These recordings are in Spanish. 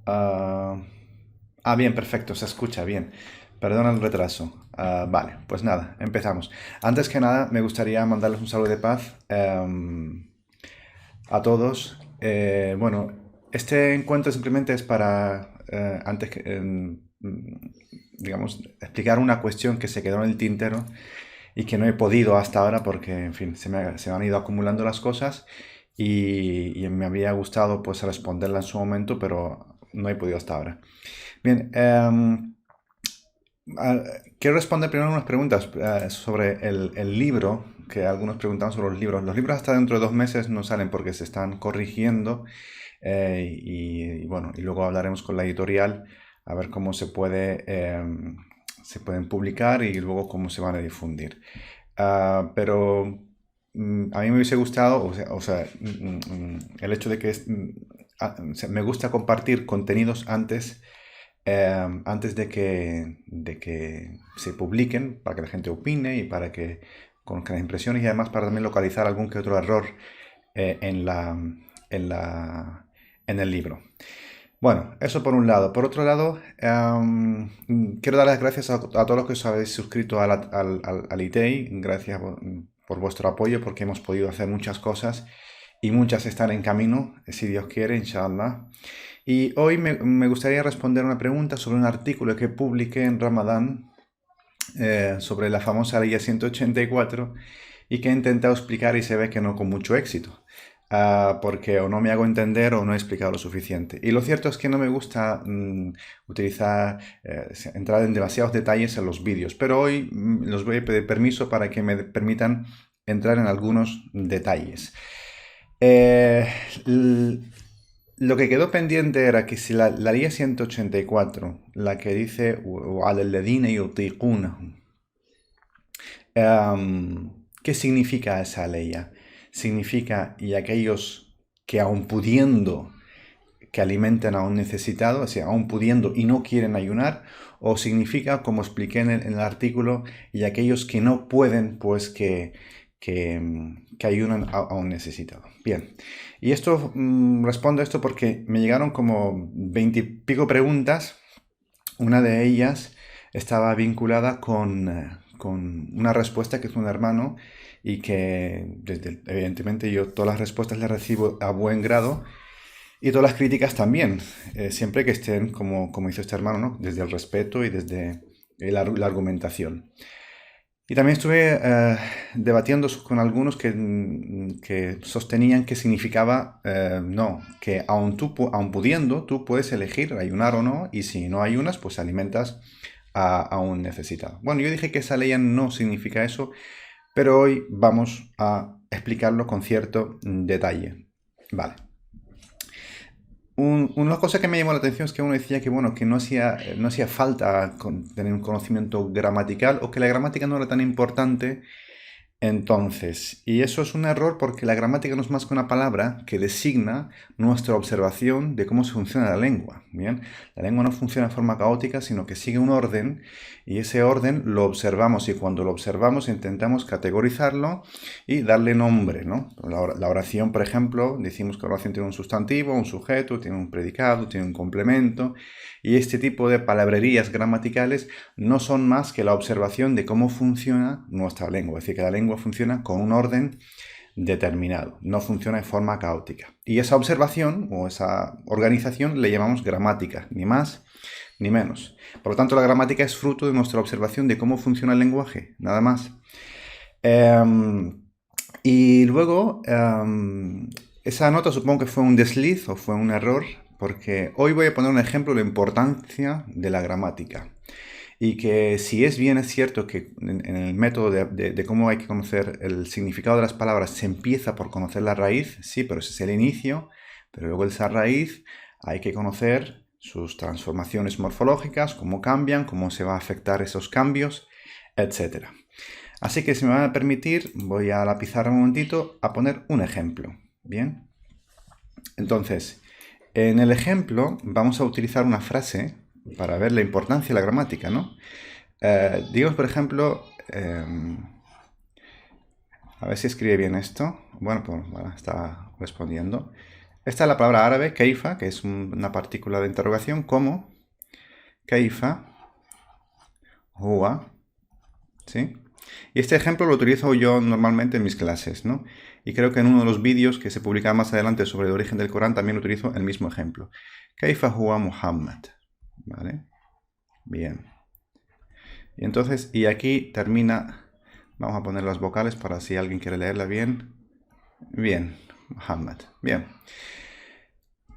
Ah, bien, perfecto, se escucha bien. Perdona el retraso. Vale, pues nada, empezamos. Antes que nada, me gustaría mandarles un saludo de paz a todos. Bueno, este encuentro simplemente es para, antes que, digamos, explicar una cuestión que se quedó en el tintero y que no he podido hasta ahora porque, en fin, se me han ido acumulando las cosas y me había gustado pues responderla en su momento, pero no he podido hasta ahora. Bien, ah, quiero responder primero unas preguntas sobre el libro, que algunos preguntaban sobre los libros. Los libros hasta dentro de 2 meses no salen porque se están corrigiendo y bueno, y luego hablaremos con la editorial a ver cómo se pueden publicar y luego cómo se van a difundir. Pero a mí me hubiese gustado, el hecho de que me gusta compartir contenidos antes de que se publiquen, para que la gente opine y para que conozcan las impresiones y además para también localizar algún que otro error en en en el libro. Bueno, eso por un lado. Por otro lado, quiero dar las gracias a todos los que os habéis suscrito al ITEI. Gracias por vuestro apoyo porque hemos podido hacer muchas cosas y muchas están en camino, si Dios quiere, inshallah. Y hoy me gustaría responder una pregunta sobre un artículo que publiqué en Ramadán sobre la famosa ley 184 y que he intentado explicar y se ve que no con mucho éxito. Porque o no me hago entender o no he explicado lo suficiente. Y lo cierto es que no me gusta entrar en demasiados detalles en los vídeos, pero hoy los voy a pedir permiso para que me permitan entrar en algunos detalles. Eh, l- lo que quedó pendiente era que si la ley 184, la que dice وعلى الذين يطيقونه. ¿Qué significa esa ley? Significa y aquellos que aun pudiendo que alimenten a un necesitado, o sea, aun pudiendo y no quieren ayunar, o significa, como expliqué en el artículo, y aquellos que no pueden, pues que ayunan a un necesitado. Bien, y esto respondo a esto porque me llegaron como 20 y pico preguntas. Una de ellas estaba vinculada con una respuesta que es un hermano y que evidentemente yo todas las respuestas las recibo a buen grado y todas las críticas también, siempre que estén como hizo este hermano, ¿no? Desde el respeto y desde la argumentación. Y también estuve debatiendo con algunos que sostenían que significaba no, que aun pudiendo, tú puedes elegir ayunar o no, y si no ayunas, pues alimentas a un necesitado. Bueno, yo dije que esa ley no significa eso, pero hoy vamos a explicarlo con cierto detalle. Vale. Una cosa que me llamó la atención es que uno decía que, bueno, que no hacía falta tener un conocimiento gramatical o que la gramática no era tan importante entonces, y eso es un error porque la gramática no es más que una palabra que designa nuestra observación de cómo se funciona la lengua. Bien, la lengua no funciona de forma caótica, sino que sigue un orden y ese orden lo observamos y cuando lo observamos intentamos categorizarlo y darle nombre, ¿no? La oración, por ejemplo, decimos que la oración tiene un sustantivo, un sujeto, tiene un predicado, tiene un complemento y este tipo de palabrerías gramaticales no son más que la observación de cómo funciona nuestra lengua. Es decir, que la lengua funciona con un orden determinado, no funciona de forma caótica. Y esa observación o esa organización le llamamos gramática, ni más ni menos. Por lo tanto, la gramática es fruto de nuestra observación de cómo funciona el lenguaje, nada más. Y luego, esa nota supongo que fue un desliz o fue un error, porque hoy voy a poner un ejemplo de la importancia de la gramática. Y que si es bien es cierto que en el método de cómo hay que conocer el significado de las palabras se empieza por conocer la raíz, sí, pero ese es el inicio, pero luego de esa raíz hay que conocer sus transformaciones morfológicas, cómo cambian, cómo se va a afectar esos cambios, etcétera. Así que si me van a permitir, voy a la pizarra un momentito a poner un ejemplo. Bien, entonces, en el ejemplo vamos a utilizar una frase para ver la importancia de la gramática, ¿no? Digamos, por ejemplo, a ver si escribe bien esto. Bueno, pues bueno, está respondiendo. esta es la palabra árabe, keifa, que es una partícula de interrogación, ¿cómo? Keifa, huwa, ¿sí? Y este ejemplo lo utilizo yo normalmente en mis clases, ¿no? Y creo que en uno de los vídeos que se publicará más adelante sobre el origen del Corán también utilizo el mismo ejemplo. Keifa huwa Muhammad, ¿vale? Bien. Y entonces, y aquí termina, vamos a poner las vocales para si alguien quiere leerla bien. Bien, Muhammad, bien.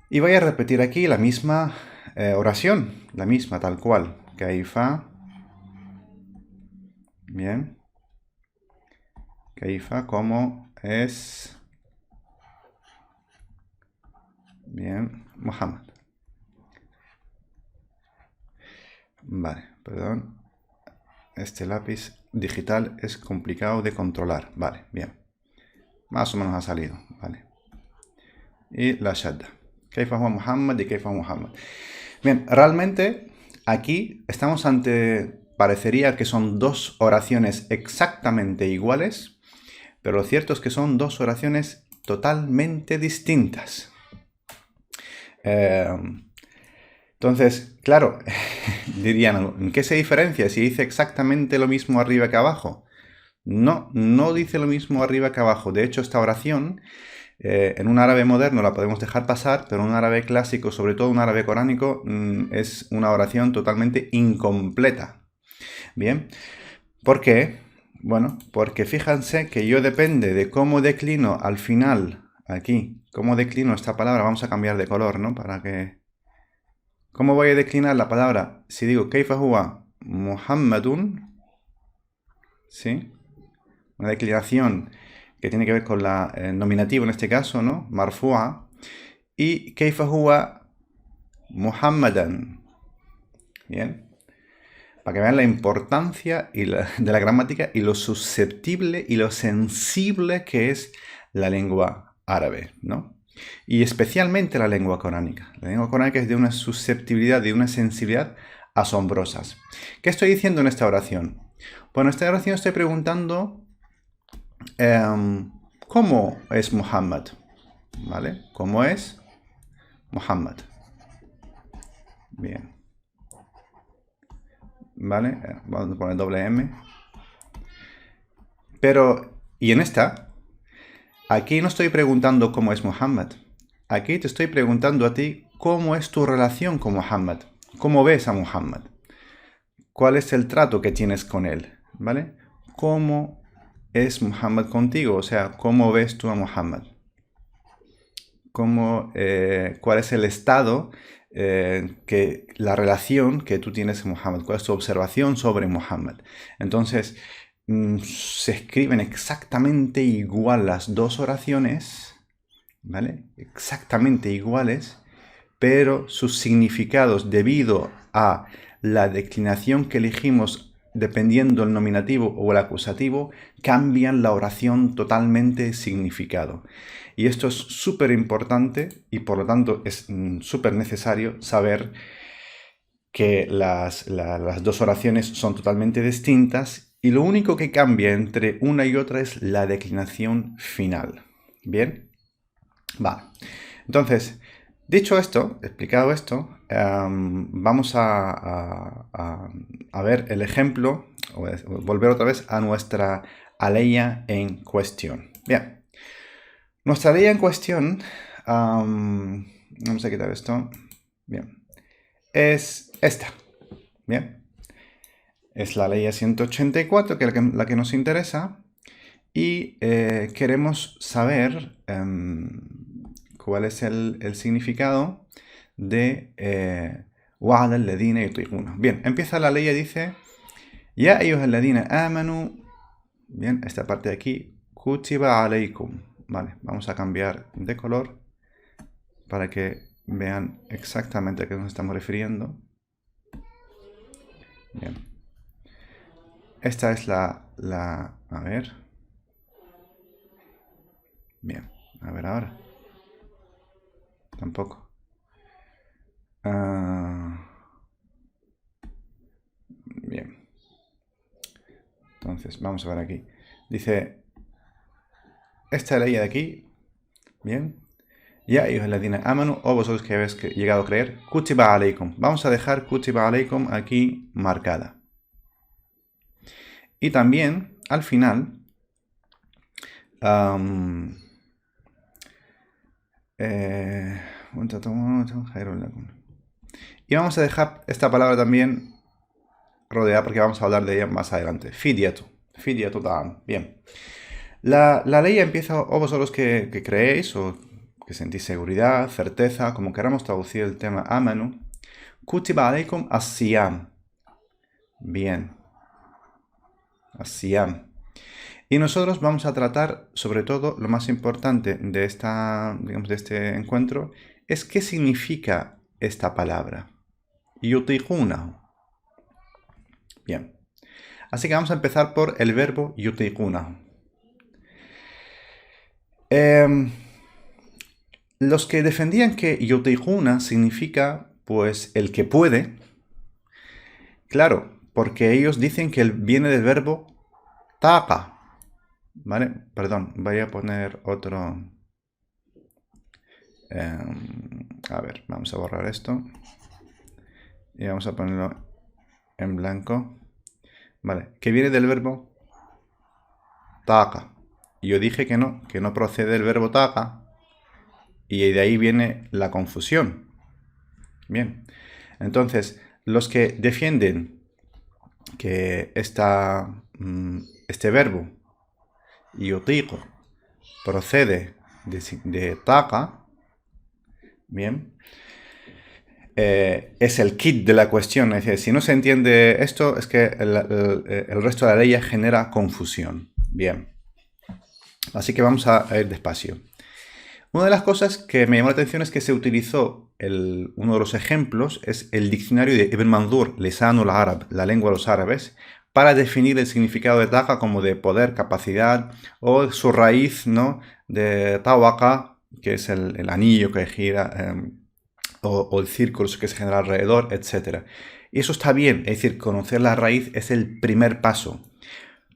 Y voy a repetir aquí la misma oración, la misma, tal cual. Kaifa. Bien. Kaifa, ¿cómo es? Bien, Muhammad. Vale, perdón. Este lápiz digital es complicado de controlar. Vale, bien. Más o menos ha salido, vale. Y la shadda. Kaifa huwa Muhammad y Kaifa huwa Muhammad. Bien, realmente aquí estamos ante, parecería que son dos oraciones exactamente iguales, pero lo cierto es que son dos oraciones totalmente distintas. Entonces, claro, dirían, ¿en qué se diferencia si dice exactamente lo mismo arriba que abajo? No, no dice lo mismo arriba que abajo. De hecho, esta oración en un árabe moderno la podemos dejar pasar, pero en un árabe clásico, sobre todo un árabe coránico, es una oración totalmente incompleta. Bien, ¿por qué? Bueno, porque fíjense que yo depende de cómo declino al final, aquí, cómo declino esta palabra, vamos a cambiar de color, ¿no? Para que... ¿Cómo voy a declinar la palabra? Si digo Kaifa huwa Muhammadun, ¿sí? Una declinación que tiene que ver con el nominativo en este caso, ¿no? Marfu'a. Y Kaifa huwa Muhammadan. Bien. Para que vean la importancia de la gramática y lo susceptible y lo sensible que es la lengua árabe, ¿no? Y especialmente la lengua coránica. La lengua coránica es de una susceptibilidad, de una sensibilidad asombrosas. ¿Qué estoy diciendo en esta oración? Bueno, en esta oración estoy preguntando ¿cómo es Muhammad? ¿Vale? ¿Cómo es Muhammad? Bien. ¿Vale? Vamos a poner doble M. Pero, y en esta, aquí no estoy preguntando cómo es Muhammad. Aquí te estoy preguntando a ti cómo es tu relación con Muhammad. ¿Cómo ves a Muhammad? ¿Cuál es el trato que tienes con él? ¿Vale? ¿Cómo es Muhammad contigo? O sea, ¿cómo ves tú a Muhammad? ¿Cuál es el estado, la relación que tú tienes con Muhammad? ¿Cuál es tu observación sobre Muhammad? Entonces, se escriben exactamente igual las dos oraciones, ¿vale? Exactamente iguales, pero sus significados, debido a la declinación que elegimos dependiendo el nominativo o el acusativo, cambian la oración totalmente significado. Y esto es súper importante y por lo tanto es súper necesario saber que las dos oraciones son totalmente distintas y lo único que cambia entre una y otra es la declinación final. ¿Bien? Vale. Entonces, dicho esto, explicado esto, vamos a ver el ejemplo, o volver otra vez a nuestra aleya en cuestión. Bien, nuestra aleya en cuestión, vamos a quitar esto, bien, es esta, bien, es la aleya 184, que es la que nos interesa, y queremos saber cuál es el significado de wa'ala alladhina yutiquna. Bien, empieza la ley y dice ya ayyuha alladhina amanu. Bien, esta parte de aquí, kutiba alaykum. Vale, vamos a cambiar de color para que vean exactamente a qué nos estamos refiriendo. Bien. Esta es a ver. Bien, a ver ahora. Tampoco. Bien. Entonces, vamos a ver aquí. Dice, esta ley de aquí, bien, Ya ayyuhalladhina amanu, o vosotros que habéis llegado a creer, kutiba alaykum. Vamos a dejar kutiba alaykum aquí marcada. Y también, al final, y vamos a dejar esta palabra también rodeada porque vamos a hablar de ella más adelante. Fidyatu. Fidyatu ta'am. Bien. La ley empieza, o vosotros que creéis o que sentís seguridad, certeza, como queramos traducir el tema amanu. Kutiba alaykum as-siyam. Bien. As-siyam. Y nosotros vamos a tratar, sobre todo, lo más importante de de este encuentro, es qué significa esta palabra. Yutiquna. Bien. Así que vamos a empezar por el verbo yutiquna. Los que defendían que yutiquna significa, pues, el que puede, claro, porque ellos dicen que viene del verbo taqa. ¿Vale? Perdón, voy a poner otro... a ver, vamos a borrar esto. Y vamos a ponerlo en blanco. Vale, que viene del verbo taqa. Y yo dije que no procede del verbo taqa. Y de ahí viene la confusión. Bien, entonces, los que defienden que este verbo yutiqu procede de taqa, bien, es el kit de la cuestión. Es decir, si no se entiende esto, es que el resto de la ley genera confusión. Bien, así que vamos a ir despacio. Una de las cosas que me llamó la atención es que se utilizó, uno de los ejemplos es el diccionario de Ibn Mandur, Lisanul Arab, la lengua de los árabes, para definir el significado de taqa como de poder, capacidad, o su raíz, ¿no?, de tawaqa, que es el anillo que gira, o el círculo que se genera alrededor, etc. Y eso está bien, es decir, conocer la raíz es el primer paso.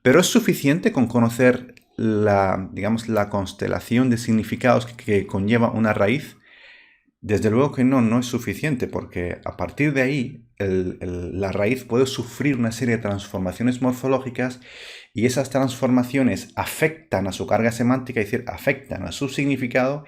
Pero ¿es suficiente con conocer digamos, la constelación de significados que conlleva una raíz? Desde luego que no es suficiente, porque a partir de ahí la raíz puede sufrir una serie de transformaciones morfológicas y esas transformaciones afectan a su carga semántica, es decir, afectan a su significado.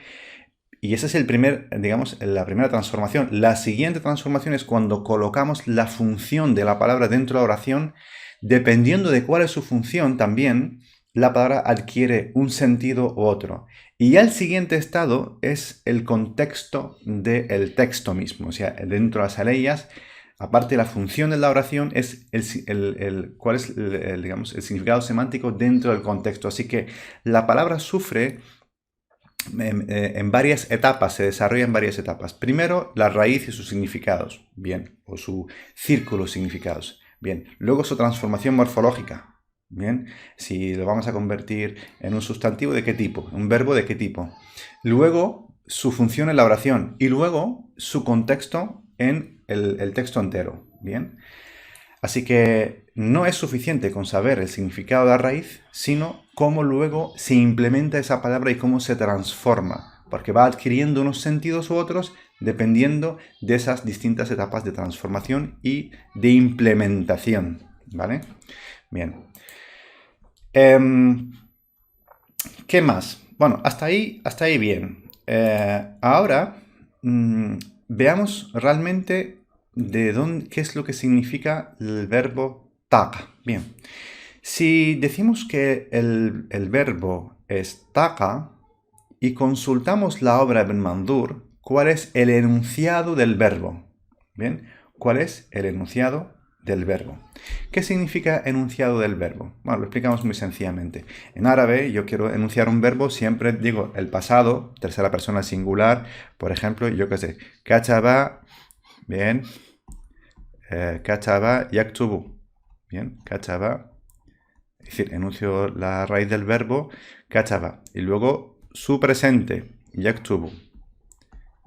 Y esa es la primera transformación. La siguiente transformación es cuando colocamos la función de la palabra dentro de la oración. Dependiendo de cuál es su función también, la palabra adquiere un sentido u otro. Y ya el siguiente estado es el contexto del texto mismo. O sea, dentro de las aleyas, aparte de la función de la oración, es cuál es digamos, el significado semántico dentro del contexto. Así que la palabra sufre en varias etapas, se desarrolla en varias etapas. Primero, la raíz y sus significados, bien, o su círculo de significados, bien. Luego su transformación morfológica, bien. Si lo vamos a convertir en un sustantivo, ¿de qué tipo? ¿Un verbo de qué tipo? Luego, su función en la oración y luego su contexto en el texto entero, bien. Así que no es suficiente con saber el significado de la raíz, sino cómo luego se implementa esa palabra y cómo se transforma, porque va adquiriendo unos sentidos u otros dependiendo de esas distintas etapas de transformación y de implementación, ¿vale? Bien. ¿Qué más? Bueno, hasta ahí bien. Ahora veamos realmente qué es lo que significa el verbo taqa. Bien, si decimos que el verbo es taqa y consultamos la obra de Ibn Mandur, ¿cuál es el enunciado del verbo? Bien, ¿cuál es el enunciado del verbo? ¿Qué significa enunciado del verbo? Bueno, lo explicamos muy sencillamente. En árabe, yo quiero enunciar un verbo, siempre digo el pasado, tercera persona singular. Por ejemplo, yo qué sé, kataba. Bien. Kataba yaktubu. Bien. Kataba. Es decir, enuncio la raíz del verbo kataba. Y luego su presente, yaktubu.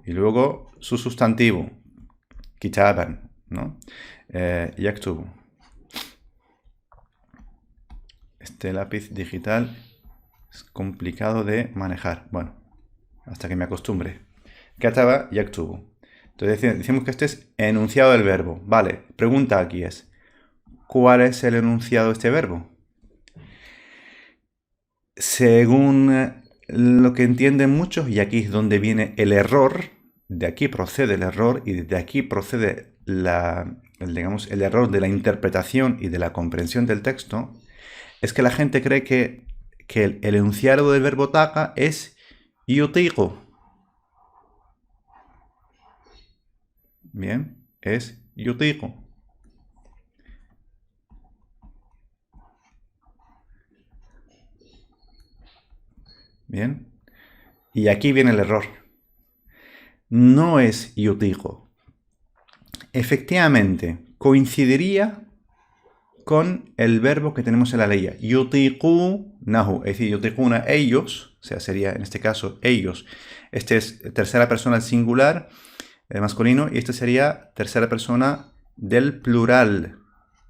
Y luego su sustantivo, kitaban, ¿no? Yaktubu. Este lápiz digital es complicado de manejar. Bueno. hasta que me acostumbre. Kataba yaktubu. Entonces decimos que este es enunciado del verbo. Vale, pregunta aquí es, ¿cuál es el enunciado de este verbo? Según lo que entienden muchos, y aquí es donde viene el error, de aquí procede el error y de aquí procede digamos, el error de la interpretación y de la comprensión del texto, es que la gente cree que el enunciado del verbo taqa es yutiqu. Bien, es yutiqu. Bien, y aquí viene el error. No es yutiqu. Efectivamente, coincidiría con el verbo que tenemos en la ley. Yutiqunahu, es decir, yutiquna ellos, o sea, sería en este caso ellos. Este es tercera persona del singular, el masculino, y este sería tercera persona del plural.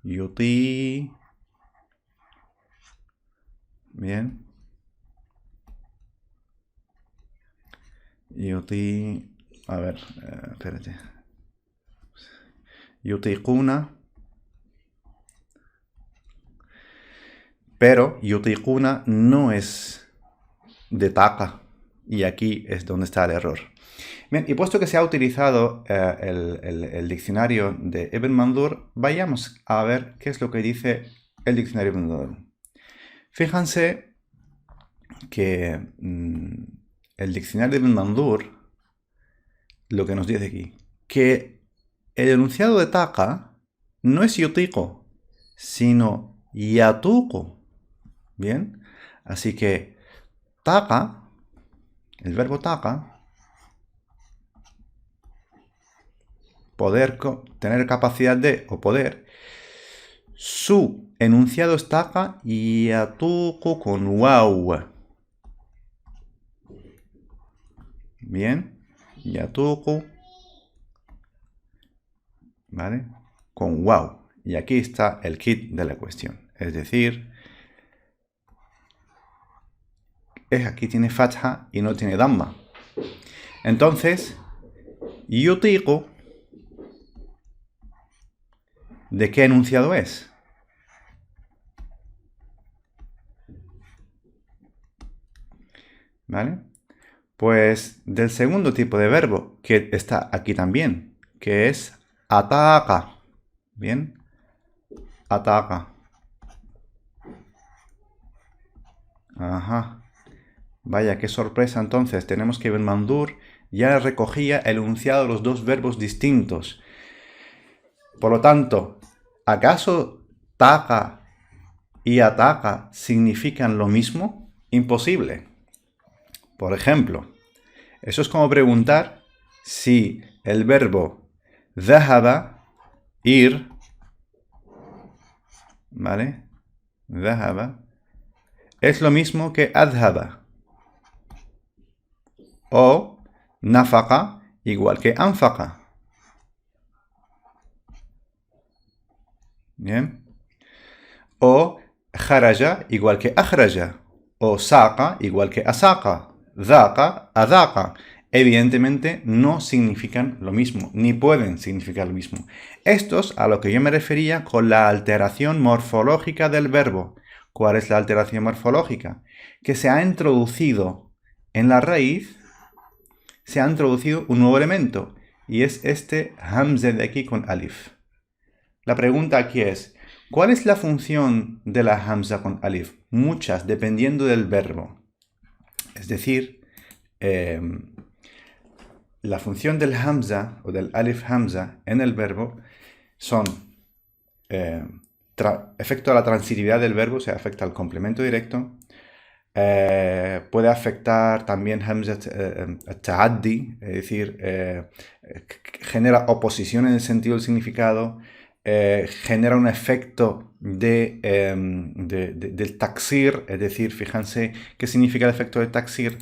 Yuti. Bien. Yuti. A ver, espérate. Yutiquna. Pero yutiquna no es de taqa. Y aquí es donde está el error. Bien, y puesto que se ha utilizado el diccionario de Ibn Mandur, vayamos a ver qué es lo que dice el diccionario de Ibn Mandur. Fíjense que el diccionario de Ibn Mandur lo que nos dice aquí, que el enunciado de taqa no es yutiqo, sino yatuqo. Bien, así que taqa, el verbo taqa, poder, tener capacidad de, o poder, su enunciado es taqa yatuqu con waw. Bien, yatuqu, ¿vale? Con waw. Y aquí está el kit de la cuestión. Es decir, aquí tiene fatha y no tiene damma. Entonces, yutiqu, ¿de qué enunciado es? ¿Vale? Pues del segundo tipo de verbo, que está aquí también, que es ataca. ¿Bien? Ataca. Ajá. Vaya, qué sorpresa entonces. Tenemos que Ibn Mandur ya recogía el enunciado de los dos verbos distintos. Por lo tanto, ¿acaso taca y ataca significan lo mismo? Imposible. Por ejemplo, eso es como preguntar si el verbo dhahaba, ir, ¿vale? Dhahaba, es lo mismo que adhaba. O nafaqa, igual que anfaqa. Bien. O kharaja, igual que akhraja. O saqa, igual que asaqa. Daqa, adaqa. Evidentemente no significan lo mismo, ni pueden significar lo mismo. Esto es a lo que yo me refería con la alteración morfológica del verbo. ¿Cuál es la alteración morfológica? Que se ha introducido en la raíz, se ha introducido un nuevo elemento, y es este hamza de aquí con alif. La pregunta aquí es, ¿cuál es la función de la hamza con alif? Muchas, dependiendo del verbo. Es decir, la función del hamza o del alif hamza en el verbo son efecto a la transitividad del verbo, o sea, afecta al complemento directo. Puede afectar también hamza ta'addi, es decir, genera oposición en el sentido del significado, genera un efecto del taksir, es decir, fíjense qué significa el efecto del taksir.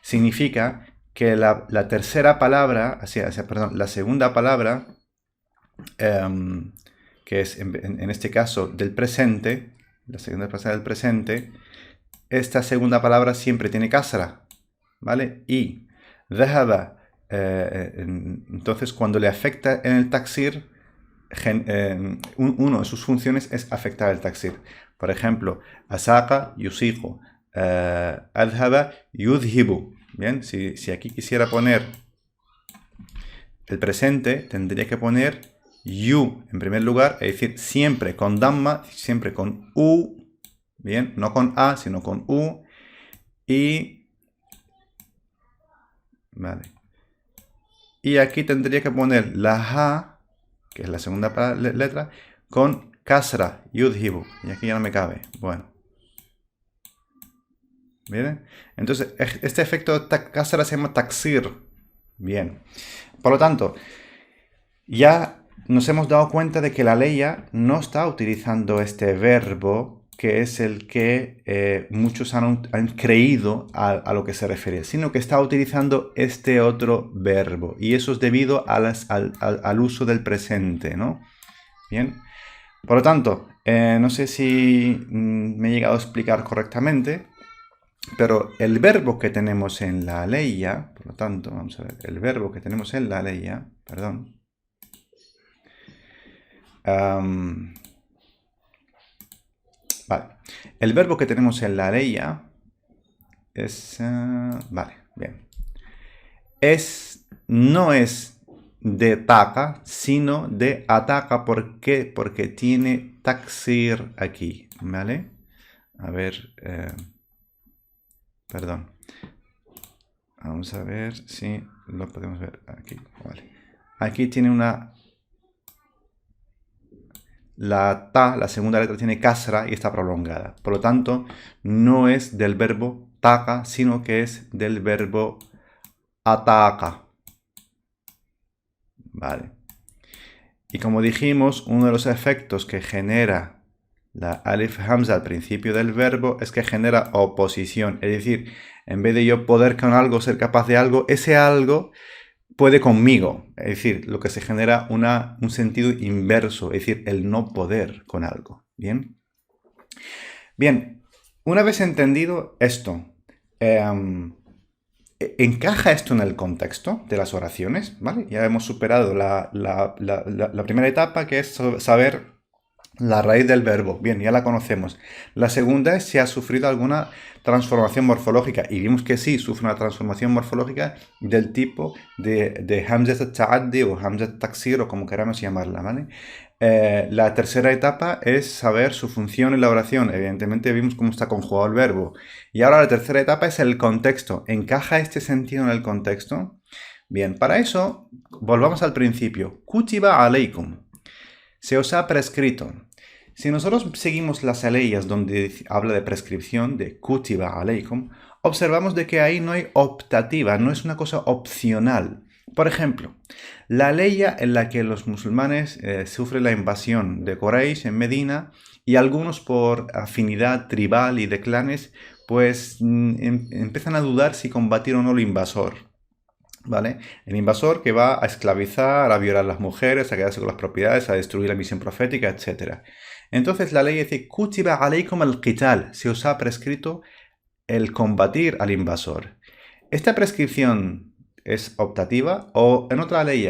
Significa que la tercera palabra, perdón, la segunda palabra, que es en este caso del presente, la segunda palabra del presente, esta segunda palabra siempre tiene kasra, ¿vale? Y ذهب. Entonces, cuando le afecta en el taksir, uno de sus funciones es afectar el taksir. Por ejemplo, asaqa yusiqu, adhaba yudhibu. Bien, si aquí quisiera poner el presente, tendría que poner yu en primer lugar, es decir, siempre con damma, siempre con u, bien, no con a, sino con u, y vale. Y aquí tendría que poner la ha, que es la segunda letra, con kasra, yudhibu, y aquí ya no me cabe. Bueno. ¿Bien? Entonces, este efecto de kasra se llama taksir. Bien. Por lo tanto, ya nos hemos dado cuenta de que la leya no está utilizando este verbo que es el que muchos han creído a lo que se refiere, sino que está utilizando este otro verbo. Y eso es debido al uso del presente, ¿no? Bien. Por lo tanto, no sé si me he llegado a explicar correctamente, pero el verbo que tenemos en la leya, por lo tanto, vamos a ver, el verbo que tenemos en la leya, perdón, vale. El verbo que tenemos en la leya es... vale, bien. No es de taqa, sino de ataca. ¿Por qué? Porque tiene taksir aquí, ¿vale? A ver... perdón. Vamos a ver si lo podemos ver aquí. Vale. Aquí tiene una... La ta, la segunda letra, tiene kasra y está prolongada. Por lo tanto, no es del verbo taqa, sino que es del verbo ataca. Vale. Y como dijimos, uno de los efectos que genera la alif hamza al principio del verbo es que genera oposición. Es decir, en vez de yo poder con algo, ser capaz de algo, ese algo puede conmigo. Es decir, lo que se genera un sentido inverso, es decir, el no poder con algo. ¿Bien? Bien, una vez entendido esto, ¿encaja esto en el contexto de las oraciones? ¿Vale? Ya hemos superado la primera etapa, que es saber la raíz del verbo. Bien, ya la conocemos. La segunda es si ha sufrido alguna transformación morfológica. Y vimos que sí, sufre una transformación morfológica del tipo de Hamzat al-Ta'addi o Hamzat al-Taksir o como queramos llamarla, ¿vale? La tercera etapa es saber su función en la oración. Evidentemente vimos cómo está conjugado el verbo. Y ahora la tercera etapa es el contexto. ¿Encaja este sentido en el contexto? Bien, para eso volvamos al principio. Kutiba alaykum. Se os ha prescrito. Si nosotros seguimos las leyes donde habla de prescripción, de kutiba alaykum, observamos de que ahí no hay optativa, no es una cosa opcional. Por ejemplo, la ley en la que los musulmanes sufren la invasión de Quraysh en Medina y algunos por afinidad tribal y de clanes, pues empiezan a dudar si combatir o no el invasor. ¿Vale? El invasor que va a esclavizar, a violar a las mujeres, a quedarse con las propiedades, a destruir la misión profética, etc. Entonces la ley dice, Kutiba alaykum al-qital, se os ha prescrito el combatir al invasor. Esta prescripción es optativa o en otra ley,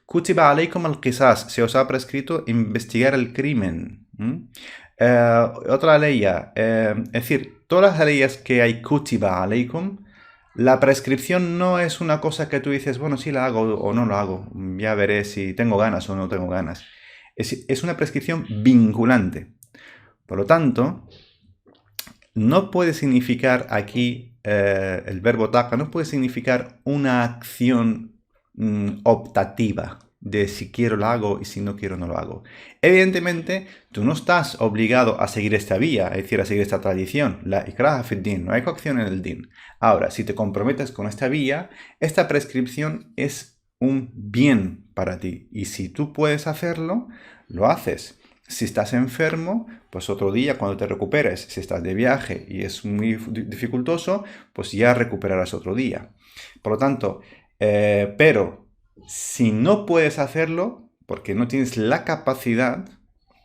Kutiba alaykum al-qisas, se os ha prescrito investigar el crimen. Otra ley, es decir, todas las leyes que hay Kutiba alaykum, la prescripción no es una cosa que tú dices, bueno, sí la hago o no lo hago, ya veré si tengo ganas o no tengo ganas. Es una prescripción vinculante. Por lo tanto, no puede significar aquí el verbo taqa, no puede significar una acción optativa de si quiero lo hago y si no quiero no lo hago. Evidentemente, tú no estás obligado a seguir esta vía, es decir, a seguir esta tradición, la ikraha fi din, no hay coacción en el din. Ahora, si te comprometes con esta vía, esta prescripción es un bien para ti y si tú puedes hacerlo, lo haces. Si estás enfermo, pues otro día cuando te recuperes, si estás de viaje y es muy dificultoso, pues ya recuperarás otro día. Por lo tanto, pero si no puedes hacerlo, porque no tienes la capacidad,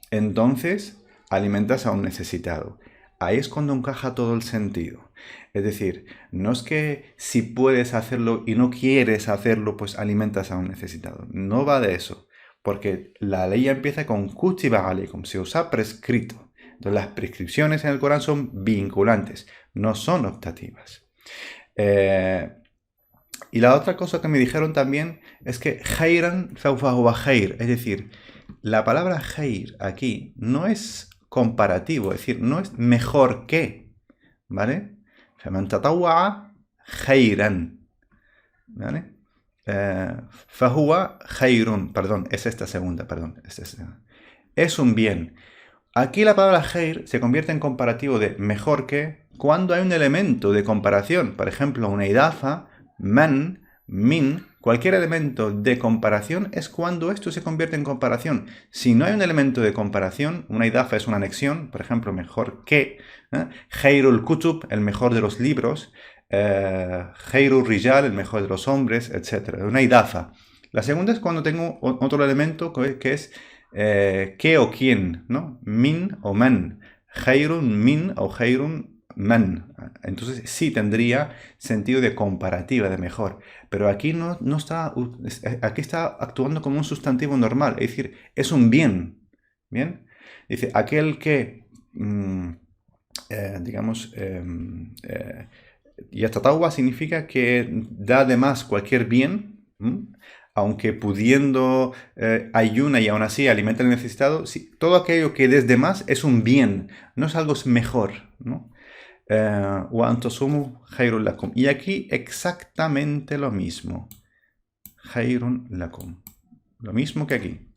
entonces alimentas a un necesitado. ahí es cuando encaja todo el sentido. Es decir, no es que si puedes hacerlo y no quieres hacerlo, pues alimentas a un necesitado. No va de eso. Porque la ley empieza con kutiba alaykum, se os ha prescrito. Entonces las prescripciones en el Corán son vinculantes, no son optativas. Y la otra cosa que me dijeron también es que khairan sawfa huwa khair, es decir, la palabra khair aquí no es comparativo, es decir, no es mejor que, ¿vale? فَمَنْ تَطَوَّعَ خَيْرًا, ¿vale? فَهُوَ خَيْرٌ, perdón, es esta segunda, perdón. Es un bien. Aquí la palabra khair se convierte en comparativo de mejor que cuando hay un elemento de comparación. Por ejemplo, una idafa, man, min, cualquier elemento de comparación es cuando esto se convierte en comparación. Si no hay un elemento de comparación, una idafa es una anexión, por ejemplo, mejor que, khairul kutub, el mejor de los libros, khairul rijal, el mejor de los hombres, etc. Una idafa. La segunda es cuando tengo otro elemento que es qué o quién, ¿no? Min o man. Khairun min o khairun man. Entonces sí tendría sentido de comparativa, de mejor. Pero aquí no está, aquí está actuando como un sustantivo normal, es decir, es un bien. ¿Bien? Dice, aquel que, digamos, yatatawa significa que da de más cualquier bien, aunque pudiendo ayuna y aún así alimenta al necesitado, todo aquello que des de más es un bien, no es algo mejor, ¿no? Wa an tasumu khairun lakum. Y aquí exactamente lo mismo. Khairun lakum. Lo mismo que aquí.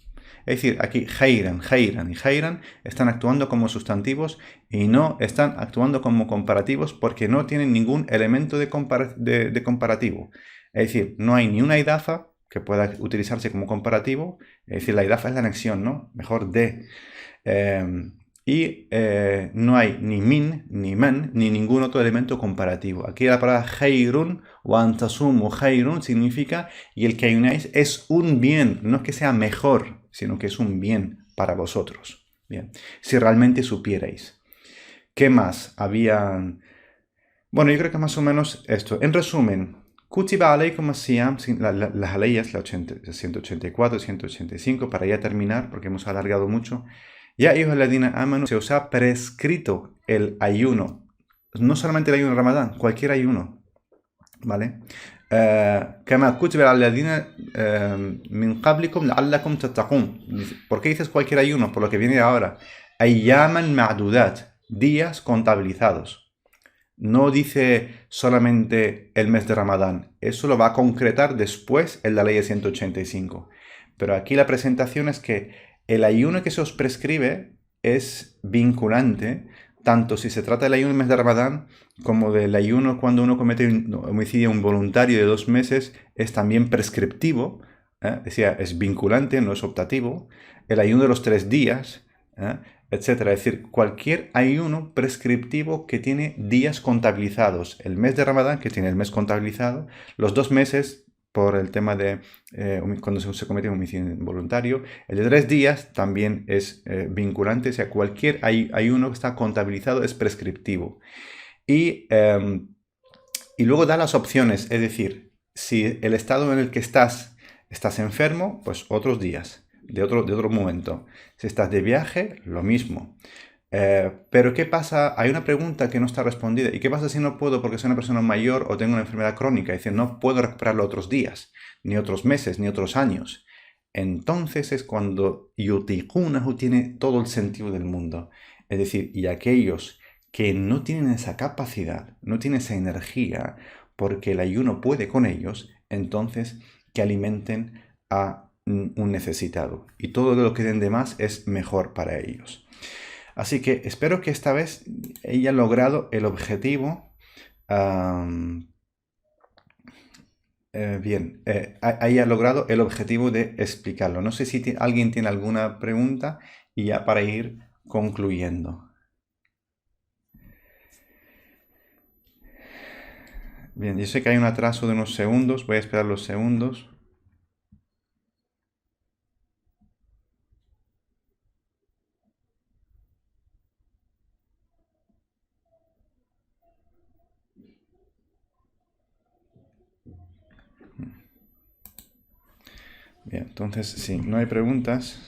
Es decir, aquí khairan, khairan y khairan están actuando como sustantivos y no están actuando como comparativos porque no tienen ningún elemento de comparativo. Es decir, no hay ni una idafa que pueda utilizarse como comparativo. Es decir, la idafa es la anexión, ¿no? Mejor de. No hay ni min, ni man, ni ningún otro elemento comparativo. Aquí la palabra khairun o antasumu khairun significa y el que ayunáis es un bien, no es que sea mejor, sino que es un bien para vosotros. Bien, si realmente supierais. ¿Qué más? Bueno, yo creo que más o menos esto. En resumen, Kutiba alaykum as-siyam, las leyes, la 184 y 185, para ya terminar, porque hemos alargado mucho. Ya, hijos de ladina amanu, se os ha prescrito el ayuno. No solamente el ayuno de Ramadán, cualquier ayuno. ¿Vale? Kama kutiba ala ladina min qablikum la'allakum tattaqun. ¿Por qué dices cualquier ayuno? Por lo que viene ahora. Ayyaman ma'dudat, días contabilizados. No dice solamente el mes de Ramadán. Eso lo va a concretar después en la ley de 185. Pero aquí la presentación es que el ayuno que se os prescribe es vinculante, tanto si se trata del ayuno del mes de Ramadán como del ayuno cuando uno comete un homicidio involuntario de 2 meses, es también prescriptivo, decía, es vinculante, no es optativo. El ayuno de los 3 días, etcétera. Es decir, cualquier ayuno prescriptivo que tiene días contabilizados. El mes de Ramadán, que tiene el mes contabilizado, los 2 meses por el tema de cuando se comete un homicidio involuntario. El de 3 días también es vinculante, o sea, cualquier ayuno que está contabilizado es prescriptivo. Y luego da las opciones, es decir, si el estado en el que estás enfermo, pues otros días, de otro momento. Si estás de viaje, lo mismo. Pero ¿qué pasa? Hay una pregunta que no está respondida. ¿Y qué pasa si no puedo porque soy una persona mayor o tengo una enfermedad crónica? Es decir, no puedo recuperarlo otros días, ni otros meses, ni otros años. Entonces es cuando yutiqunahu tiene todo el sentido del mundo. Es decir, y aquellos que no tienen esa capacidad, no tienen esa energía, porque el ayuno puede con ellos, entonces que alimenten a un necesitado. Y todo lo que den de más es mejor para ellos. Así que espero que esta vez haya logrado el objetivo. Haya logrado el objetivo de explicarlo. No sé si alguien tiene alguna pregunta y ya para ir concluyendo. Bien, yo sé que hay un atraso de unos segundos, voy a esperar los segundos. Bien, entonces, si no hay preguntas.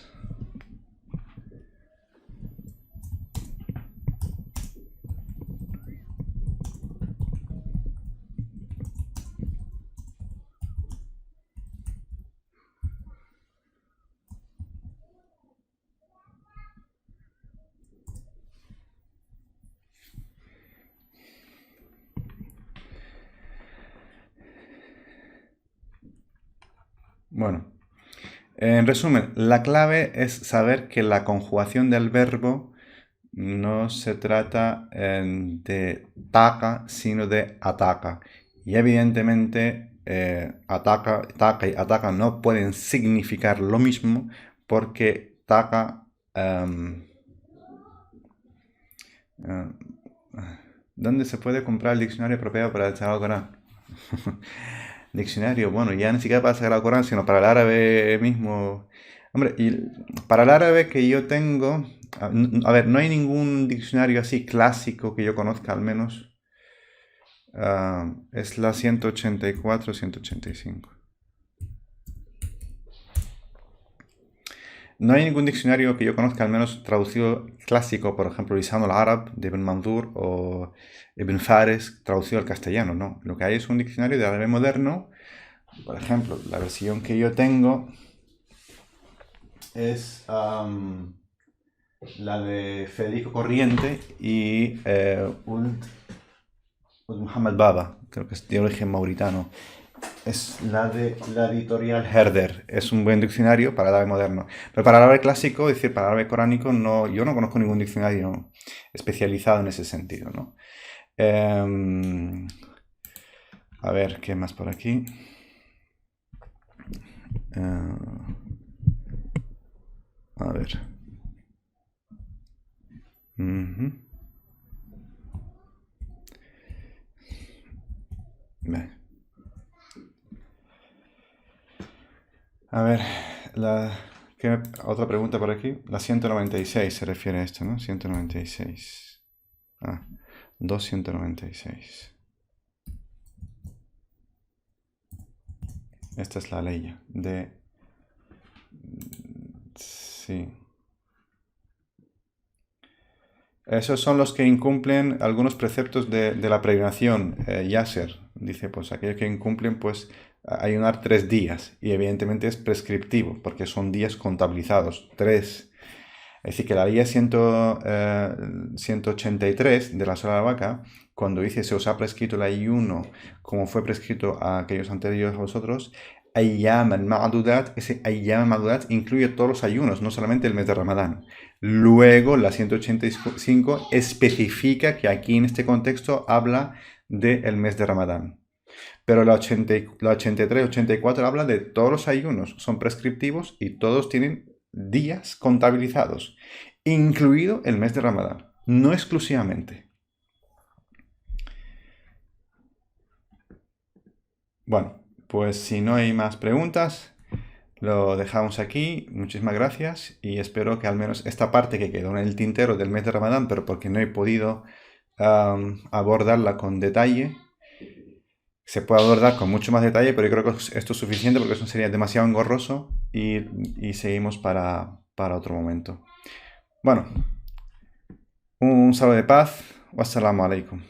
Bueno, en resumen, la clave es saber que la conjugación del verbo no se trata de taca, sino de ataca. Y evidentemente, ataca y ataca no pueden significar lo mismo porque taca... ¿dónde se puede comprar el diccionario apropiado para el Sagrado Corán? Diccionario, bueno, ya ni siquiera para el Sagrado Corán, sino para el árabe mismo. Hombre, y para el árabe que yo tengo, a ver, no hay ningún diccionario así clásico que yo conozca al menos. Es la 184, 185. No hay ningún diccionario que yo conozca al menos traducido clásico, por ejemplo, Lisan al-Arab de Ibn Mandur o Ibn Fares traducido al castellano, no. Lo que hay es un diccionario de árabe moderno. Por ejemplo, la versión que yo tengo es la de Federico Corriente y Ould Muhammad Baba, creo que es de origen mauritano. Es la de la editorial Herder. Es un buen diccionario para el árabe moderno. Pero para el árabe clásico, es decir, para el árabe coránico, no, yo no conozco ningún diccionario especializado en ese sentido, ¿no? A ver, ¿qué más por aquí? A ver. Vale. A ver, ¿qué otra pregunta por aquí? La 196 se refiere a esto, ¿no? 196. 296. Esta es la ley de... Sí. Esos son los que incumplen algunos preceptos de la peregrinación, Yasser. Dice, pues aquellos que incumplen, pues ayunar 3 días. Y evidentemente es prescriptivo, porque son días contabilizados. 3. Es decir, que la ley 183 de la sola vaca, cuando dice se os ha prescrito el ayuno como fue prescrito a aquellos anteriores a vosotros, ayyam al-ma'dudat, ese ayyam al-ma'dudat incluye todos los ayunos, no solamente el mes de Ramadán. Luego, la 185 especifica que aquí en este contexto habla del mes de Ramadán. Pero la 83, 84 habla de todos los ayunos, son prescriptivos y todos tienen días contabilizados, incluido el mes de Ramadán, no exclusivamente. Bueno, pues si no hay más preguntas, lo dejamos aquí. Muchísimas gracias y espero que al menos esta parte que quedó en el tintero del mes de Ramadán, pero porque no he podido abordarla con detalle, se puede abordar con mucho más detalle, pero yo creo que esto es suficiente porque eso sería demasiado engorroso y seguimos para otro momento. Bueno, un saludo de paz. Wassalamu alaikum.